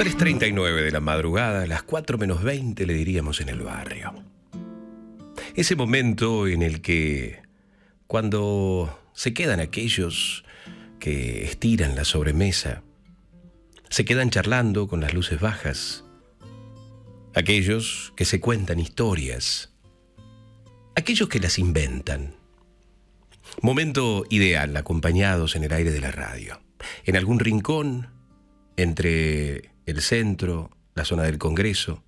3:39 de la madrugada, las 4 menos 20 le diríamos en el barrio. Ese momento en el que, cuando se quedan aquellos que estiran la sobremesa, se quedan charlando con las luces bajas, aquellos que se cuentan historias, aquellos que las inventan. Momento ideal, acompañados en el aire de la radio, en algún rincón entre el centro, la zona del Congreso,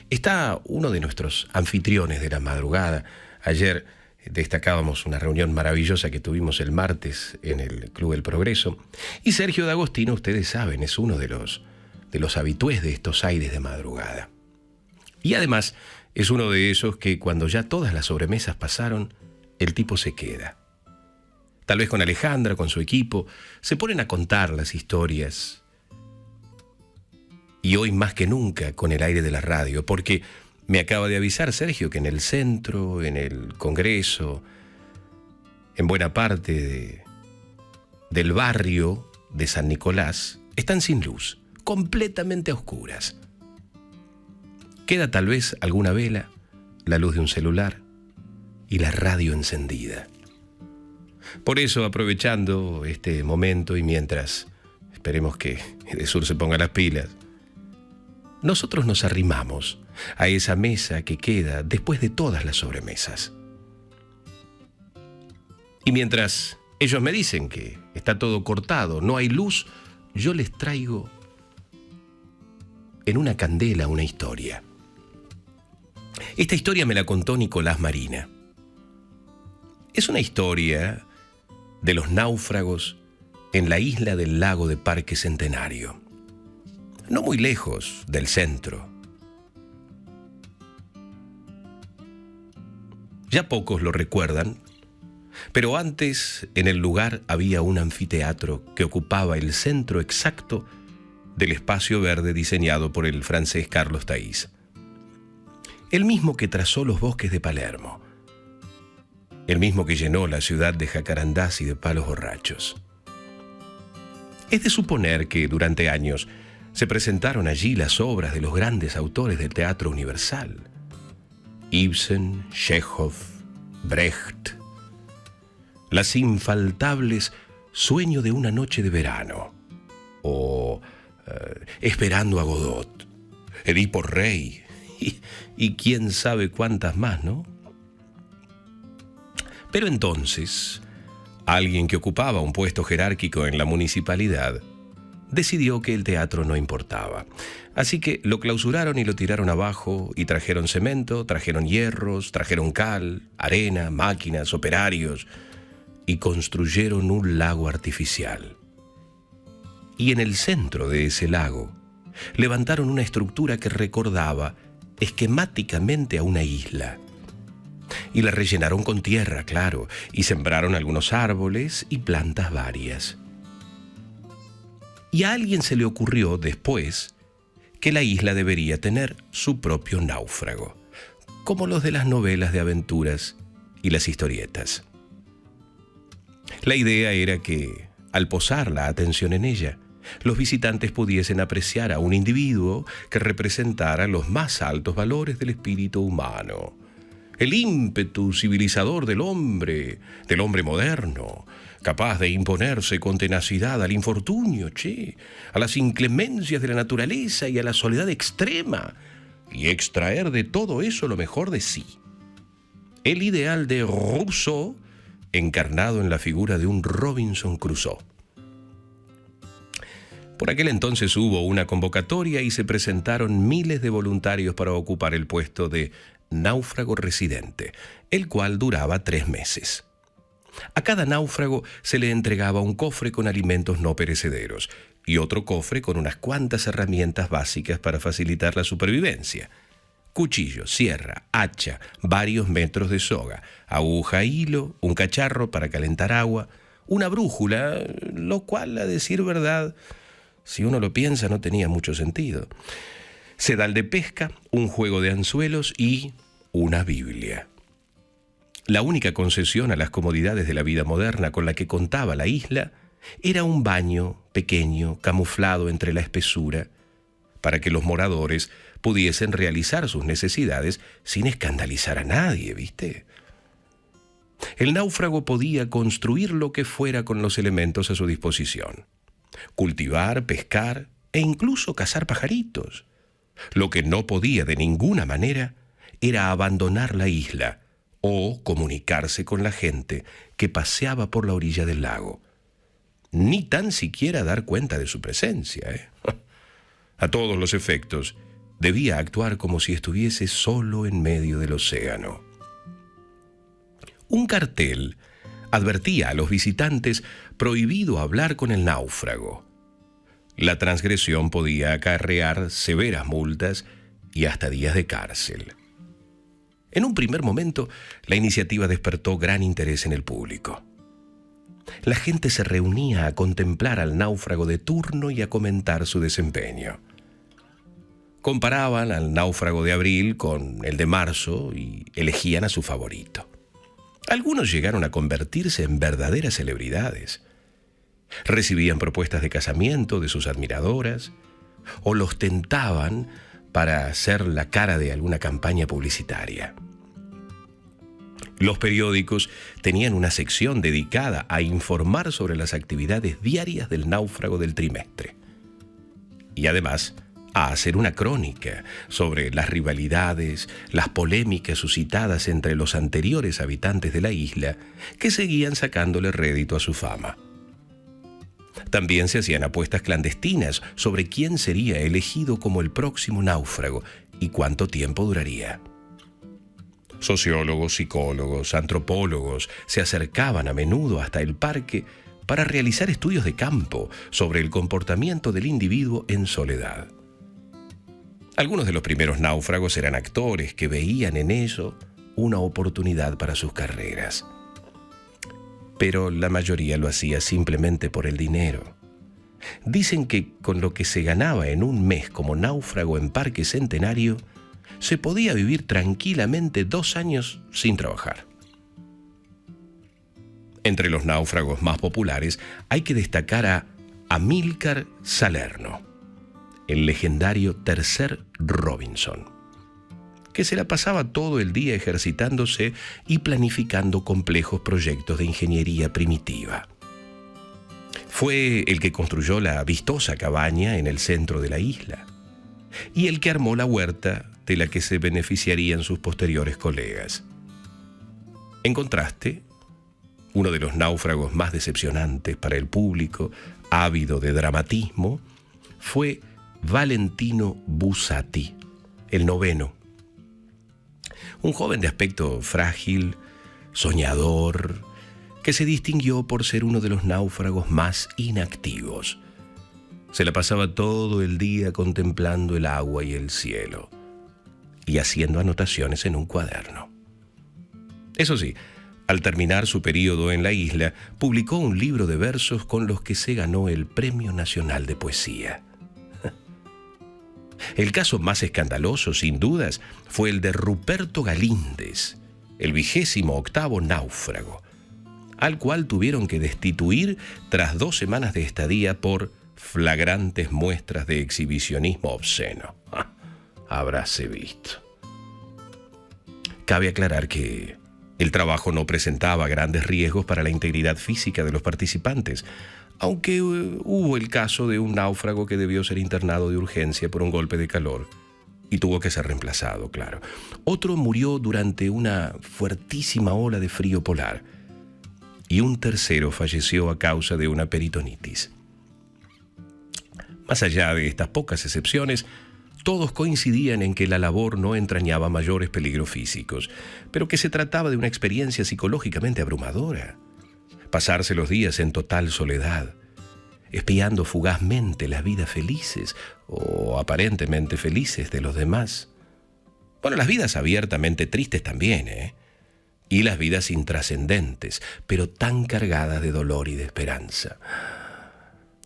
está uno de nuestros anfitriones de la madrugada. Ayer destacábamos una reunión maravillosa que tuvimos el martes en el Club del Progreso, y Sergio D'Agostino, ustedes saben, es uno de los habitués de estos aires de madrugada. Y además es uno de esos que cuando ya todas las sobremesas pasaron, el tipo se queda. Tal vez con Alejandra, con su equipo, se ponen a contar las historias. Y hoy más que nunca con el aire de la radio, porque me acaba de avisar Sergio que en el centro, en el Congreso, en buena parte del barrio de San Nicolás, están sin luz, completamente a oscuras. Queda tal vez alguna vela, la luz de un celular y la radio encendida. Por eso, aprovechando este momento y mientras esperemos que Edesur se ponga las pilas, nosotros nos arrimamos a esa mesa que queda después de todas las sobremesas. Y mientras ellos me dicen que está todo cortado, no hay luz, yo les traigo en una candela una historia. Esta historia me la contó Nicolás Marina. Es una historia de los náufragos en la isla del lago de Parque Centenario, no muy lejos del centro. Ya pocos lo recuerdan, pero antes en el lugar había un anfiteatro que ocupaba el centro exacto del espacio verde diseñado por el francés Carlos Thays, el mismo que trazó los bosques de Palermo, el mismo que llenó la ciudad de jacarandás y de palos borrachos. Es de suponer que durante años se presentaron allí las obras de los grandes autores del teatro universal: Ibsen, Chekhov, Brecht, las infaltables Sueño de una noche de verano, o Esperando a Godot, Edipo Rey, y quién sabe cuántas más, ¿no? Pero entonces, alguien que ocupaba un puesto jerárquico en la municipalidad decidió que el teatro no importaba. Así que lo clausuraron y lo tiraron abajo, y trajeron cemento, trajeron hierros, trajeron cal, arena, máquinas, operarios, y construyeron un lago artificial. Y en el centro de ese lago levantaron una estructura que recordaba esquemáticamente a una isla. Y la rellenaron con tierra, claro, y sembraron algunos árboles y plantas varias. Y a alguien se le ocurrió después que la isla debería tener su propio náufrago, como los de las novelas de aventuras y las historietas. La idea era que, al posar la atención en ella, los visitantes pudiesen apreciar a un individuo que representara los más altos valores del espíritu humano, el ímpetu civilizador del hombre moderno, capaz de imponerse con tenacidad al infortunio, a las inclemencias de la naturaleza y a la soledad extrema, y extraer de todo eso lo mejor de sí. El ideal de Rousseau, encarnado en la figura de un Robinson Crusoe. Por aquel entonces hubo una convocatoria y se presentaron miles de voluntarios para ocupar el puesto de náufrago residente, el cual duraba 3 meses. A cada náufrago se le entregaba un cofre con alimentos no perecederos y otro cofre con unas cuantas herramientas básicas para facilitar la supervivencia: cuchillo, sierra, hacha, varios metros de soga, aguja, hilo, un cacharro para calentar agua, una brújula, lo cual, a decir verdad, si uno lo piensa, no tenía mucho sentido, sedal de pesca, un juego de anzuelos y una Biblia. La única concesión a las comodidades de la vida moderna con la que contaba la isla era un baño pequeño, camuflado entre la espesura, para que los moradores pudiesen realizar sus necesidades sin escandalizar a nadie, ¿viste? El náufrago podía construir lo que fuera con los elementos a su disposición: cultivar, pescar e incluso cazar pajaritos. Lo que no podía de ninguna manera era abandonar la isla o comunicarse con la gente que paseaba por la orilla del lago, ni tan siquiera dar cuenta de su presencia. A todos los efectos, debía actuar como si estuviese solo en medio del océano. Un cartel advertía a los visitantes prohibido hablar con el náufrago. La transgresión podía acarrear severas multas y hasta días de cárcel. En un primer momento, la iniciativa despertó gran interés en el público. La gente se reunía a contemplar al náufrago de turno y a comentar su desempeño. Comparaban al náufrago de abril con el de marzo y elegían a su favorito. Algunos llegaron a convertirse en verdaderas celebridades. Recibían propuestas de casamiento de sus admiradoras o los tentaban para hacer la cara de alguna campaña publicitaria. Los periódicos tenían una sección dedicada a informar sobre las actividades diarias del náufrago del trimestre y además a hacer una crónica sobre las rivalidades, las polémicas suscitadas entre los anteriores habitantes de la isla que seguían sacándole rédito a su fama. También se hacían apuestas clandestinas sobre quién sería elegido como el próximo náufrago y cuánto tiempo duraría. Sociólogos, psicólogos, antropólogos se acercaban a menudo hasta el parque para realizar estudios de campo sobre el comportamiento del individuo en soledad. Algunos de los primeros náufragos eran actores que veían en ello una oportunidad para sus carreras. Pero la mayoría lo hacía simplemente por el dinero. Dicen que con lo que se ganaba en un mes como náufrago en Parque Centenario, se podía vivir tranquilamente 2 años sin trabajar. Entre los náufragos más populares hay que destacar a Amílcar Salerno, el legendario tercer Robinson, que se la pasaba todo el día ejercitándose y planificando complejos proyectos de ingeniería primitiva. Fue el que construyó la vistosa cabaña en el centro de la isla y el que armó la huerta de la que se beneficiarían sus posteriores colegas. En contraste, uno de los náufragos más decepcionantes para el público, ávido de dramatismo, fue Valentino Bussati, el noveno. Un joven de aspecto frágil, soñador, que se distinguió por ser uno de los náufragos más inactivos. Se la pasaba todo el día contemplando el agua y el cielo y haciendo anotaciones en un cuaderno. Eso sí, al terminar su período en la isla, publicó un libro de versos con los que se ganó el Premio Nacional de Poesía. El caso más escandaloso, sin dudas, fue el de Ruperto Galíndez, el 28º náufrago, al cual tuvieron que destituir tras 2 semanas de estadía por flagrantes muestras de exhibicionismo obsceno. Habráse visto. Cabe aclarar que el trabajo no presentaba grandes riesgos para la integridad física de los participantes, aunque hubo el caso de un náufrago que debió ser internado de urgencia por un golpe de calor y tuvo que ser reemplazado, claro. Otro murió durante una fuertísima ola de frío polar y un tercero falleció a causa de una peritonitis. Más allá de estas pocas excepciones, todos coincidían en que la labor no entrañaba mayores peligros físicos, pero que se trataba de una experiencia psicológicamente abrumadora. Pasarse los días en total soledad, espiando fugazmente las vidas felices o aparentemente felices de los demás. Bueno, las vidas abiertamente tristes también, y las vidas intrascendentes, pero tan cargadas de dolor y de esperanza.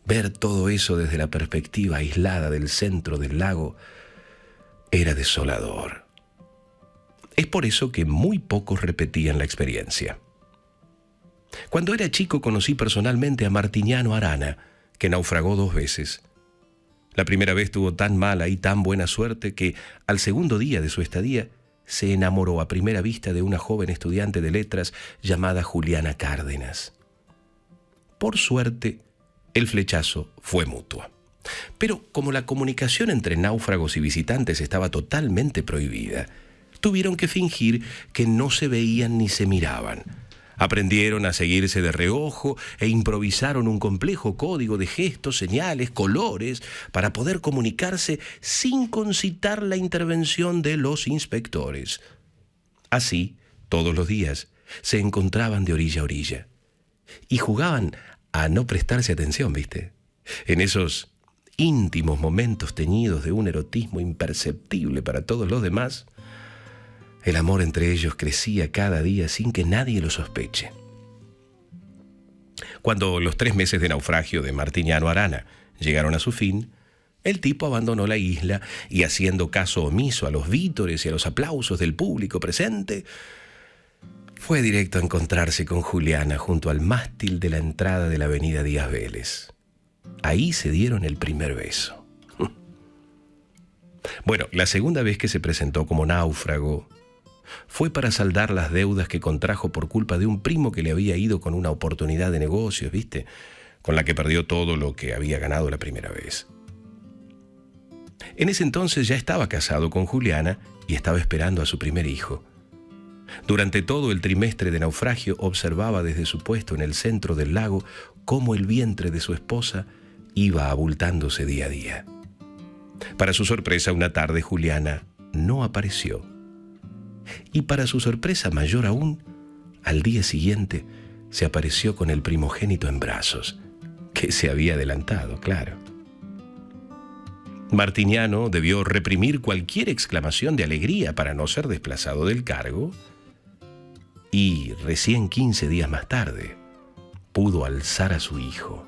Ver todo eso desde la perspectiva aislada del centro del lago era desolador. Es por eso que muy pocos repetían la experiencia. Cuando era chico conocí personalmente a Martiniano Arana, que naufragó 2 veces. La primera vez tuvo tan mala y tan buena suerte que al segundo día de su estadía se enamoró a primera vista de una joven estudiante de letras llamada Juliana Cárdenas. Por suerte, el flechazo fue mutuo. Pero como la comunicación entre náufragos y visitantes estaba totalmente prohibida, tuvieron que fingir que no se veían ni se miraban. Aprendieron a seguirse de reojo e improvisaron un complejo código de gestos, señales, colores para poder comunicarse sin concitar la intervención de los inspectores. Así, todos los días, se encontraban de orilla a orilla y jugaban a no prestarse atención, ¿viste? En esos íntimos momentos teñidos de un erotismo imperceptible para todos los demás, el amor entre ellos crecía cada día sin que nadie lo sospeche. Cuando los 3 meses de naufragio de Martiniano Arana llegaron a su fin, el tipo abandonó la isla y, haciendo caso omiso a los vítores y a los aplausos del público presente, fue directo a encontrarse con Juliana junto al mástil de la entrada de la avenida Díaz Vélez. Ahí se dieron el primer beso. Bueno, la segunda vez que se presentó como náufrago fue para saldar las deudas que contrajo por culpa de un primo que le había ido con una oportunidad de negocios, ¿viste? Con la que perdió todo lo que había ganado la primera vez. En ese entonces ya estaba casado con Juliana y estaba esperando a su primer hijo. Durante todo el trimestre de naufragio observaba desde su puesto en el centro del lago cómo el vientre de su esposa iba abultándose día a día. Para su sorpresa, una tarde Juliana no apareció. Y para su sorpresa mayor aún, al día siguiente se apareció con el primogénito en brazos, que se había adelantado, claro. Martiniano debió reprimir cualquier exclamación de alegría para no ser desplazado del cargo, y recién 15 días más tarde pudo alzar a su hijo.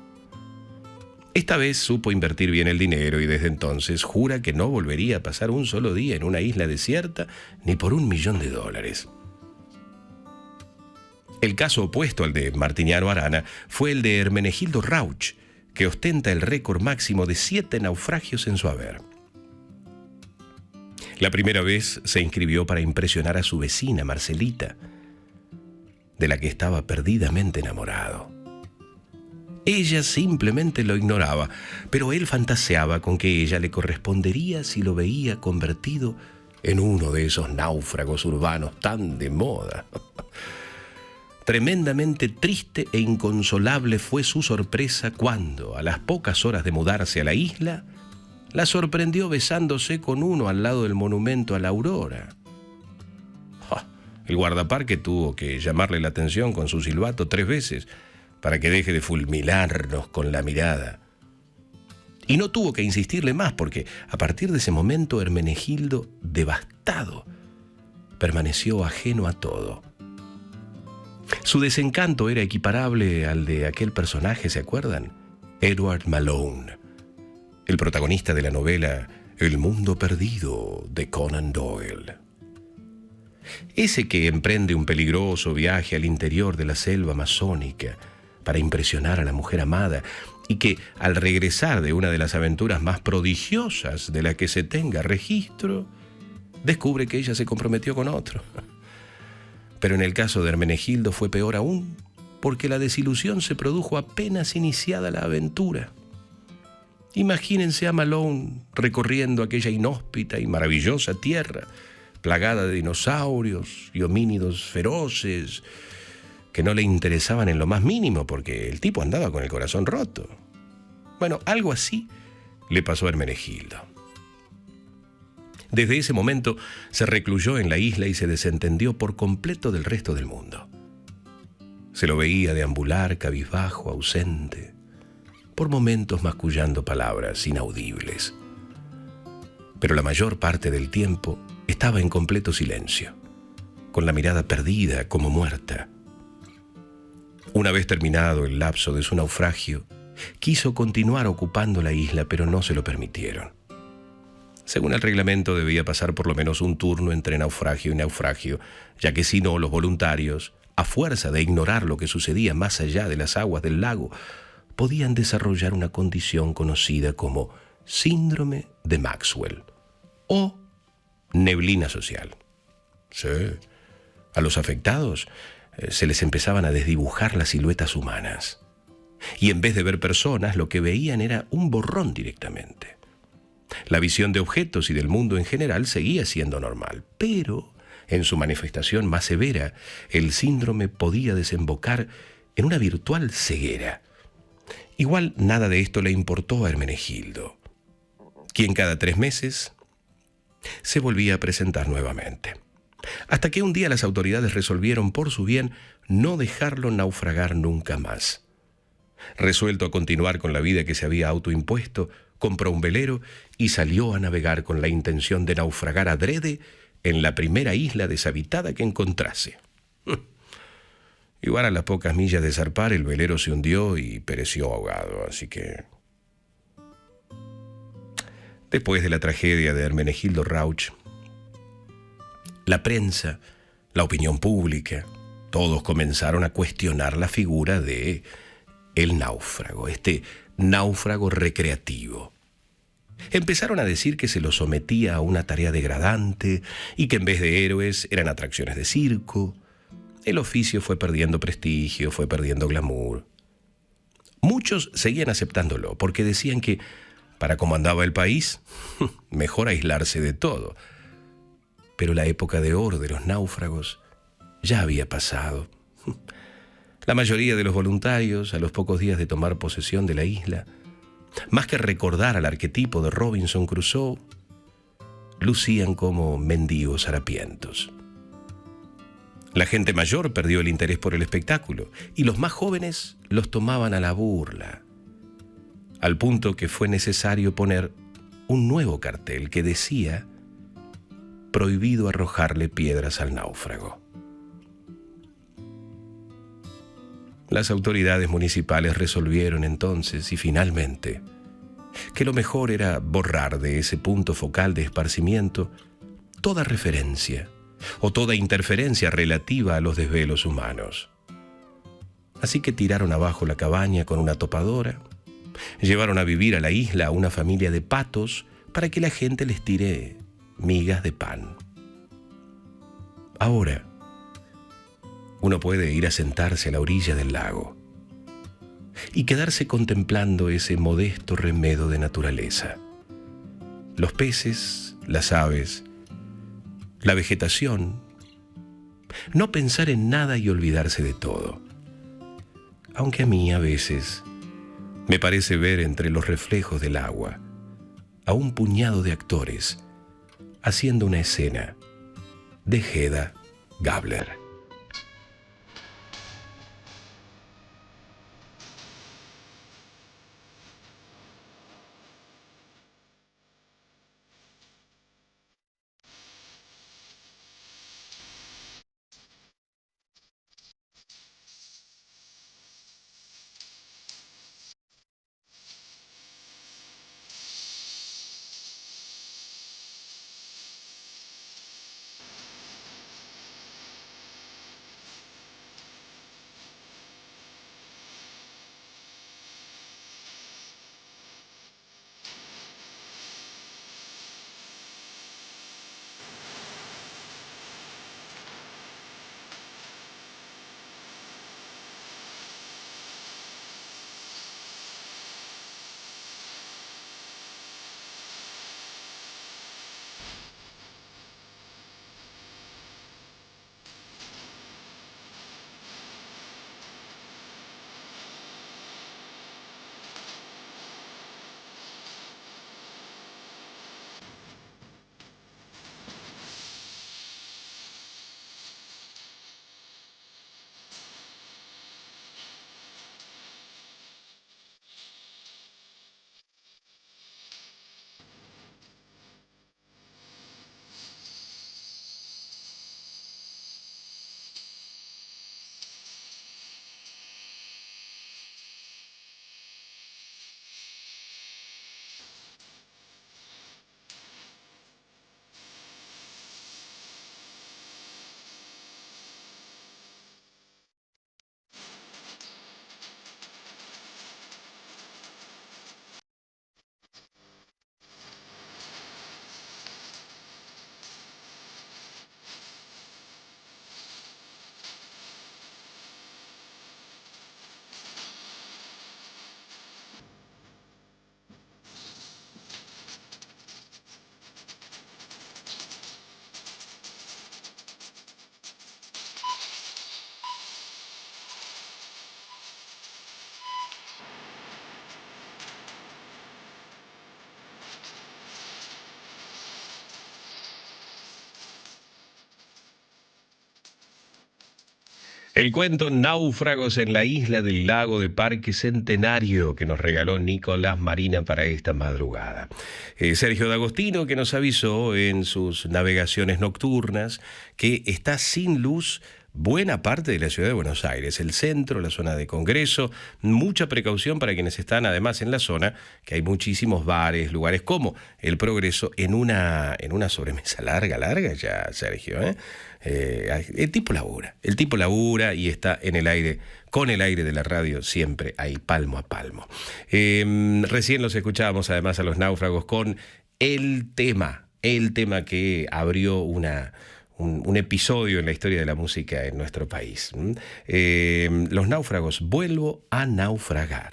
Esta vez supo invertir bien el dinero y desde entonces jura que no volvería a pasar un solo día en una isla desierta ni por $1.000.000. El caso opuesto al de Martiniano Arana fue el de Hermenegildo Rauch, que ostenta el récord máximo de 7 naufragios en su haber. La primera vez se inscribió para impresionar a su vecina Marcelita, de la que estaba perdidamente enamorado. Ella simplemente lo ignoraba, pero él fantaseaba con que ella le correspondería si lo veía convertido en uno de esos náufragos urbanos tan de moda. Tremendamente triste e inconsolable fue su sorpresa cuando, a las pocas horas de mudarse a la isla, la sorprendió besándose con uno al lado del monumento a la Aurora. El guardaparque tuvo que llamarle la atención con su silbato 3 veces para que deje de fulminarnos con la mirada. Y no tuvo que insistirle más, porque a partir de ese momento Hermenegildo, devastado, permaneció ajeno a todo. Su desencanto era equiparable al de aquel personaje, ¿se acuerdan? Edward Malone, el protagonista de la novela El mundo perdido de Conan Doyle. Ese que emprende un peligroso viaje al interior de la selva amazónica para impresionar a la mujer amada y que, al regresar de una de las aventuras más prodigiosas de la que se tenga registro, descubre que ella se comprometió con otro. Pero en el caso de Hermenegildo fue peor aún, porque la desilusión se produjo apenas iniciada la aventura. Imagínense a Malone recorriendo aquella inhóspita y maravillosa tierra, plagada de dinosaurios y homínidos feroces, que no le interesaban en lo más mínimo, porque el tipo andaba con el corazón roto. Bueno, algo así le pasó a Hermenegildo. Desde ese momento se recluyó en la isla y se desentendió por completo del resto del mundo. Se lo veía deambular, cabizbajo, ausente, por momentos mascullando palabras inaudibles. Pero la mayor parte del tiempo estaba en completo silencio, con la mirada perdida como muerta. Una vez terminado el lapso de su naufragio, quiso continuar ocupando la isla, pero no se lo permitieron. Según el reglamento, debía pasar por lo menos un turno entre naufragio y naufragio, ya que si no, los voluntarios, a fuerza de ignorar lo que sucedía más allá de las aguas del lago, podían desarrollar una condición conocida como síndrome de Maxwell o neblina social. Sí, a los afectados se les empezaban a desdibujar las siluetas humanas. Y en vez de ver personas, lo que veían era un borrón directamente. La visión de objetos y del mundo en general seguía siendo normal, pero en su manifestación más severa, el síndrome podía desembocar en una virtual ceguera. Igual nada de esto le importó a Hermenegildo, quien cada 3 meses se volvía a presentar nuevamente. Hasta que un día las autoridades resolvieron por su bien no dejarlo naufragar nunca más. Resuelto a continuar con la vida que se había autoimpuesto, compró un velero y salió a navegar con la intención de naufragar adrede en la primera isla deshabitada que encontrase. Igual a las pocas millas de zarpar, el velero se hundió y pereció ahogado, así que... Después de la tragedia de Hermenegildo Rauch, la prensa, la opinión pública, todos comenzaron a cuestionar la figura de el náufrago, este náufrago recreativo. Empezaron a decir que se lo sometía a una tarea degradante y que en vez de héroes eran atracciones de circo. El oficio fue perdiendo prestigio, fue perdiendo glamour. Muchos seguían aceptándolo porque decían que, para cómo andaba el país, mejor aislarse de todo. Pero la época de oro de los náufragos ya había pasado. La mayoría de los voluntarios, a los pocos días de tomar posesión de la isla, más que recordar al arquetipo de Robinson Crusoe, lucían como mendigos harapientos. La gente mayor perdió el interés por el espectáculo y los más jóvenes los tomaban a la burla, al punto que fue necesario poner un nuevo cartel que decía: prohibido arrojarle piedras al náufrago. Las autoridades municipales resolvieron entonces y finalmente que lo mejor era borrar de ese punto focal de esparcimiento toda referencia o toda interferencia relativa a los desvelos humanos. Así que tiraron abajo la cabaña con una topadora, llevaron a vivir a la isla a una familia de patos para que la gente les tire migas de pan. Ahora, uno puede ir a sentarse a la orilla del lago y quedarse contemplando ese modesto remedo de naturaleza. Los peces, las aves, la vegetación. No pensar en nada y olvidarse de todo. Aunque a mí a veces me parece ver entre los reflejos del agua a un puñado de actores haciendo una escena de Hedda Gabler. El cuento Náufragos en la isla del lago de Parque Centenario que nos regaló Nicolás Marina para esta madrugada. Sergio D'Agostino que nos avisó en sus navegaciones nocturnas que está sin luz buena parte de la ciudad de Buenos Aires, el centro, la zona de Congreso. Mucha precaución para quienes están además en la zona, que hay muchísimos bares, lugares como el Progreso en una sobremesa larga ya, Sergio, ¿eh? El tipo labura y está en el aire, con el aire de la radio siempre ahí palmo a palmo. Recién los escuchábamos además a los Náufragos con el tema que abrió un episodio en la historia de la música en nuestro país. Los Náufragos, vuelvo a naufragar.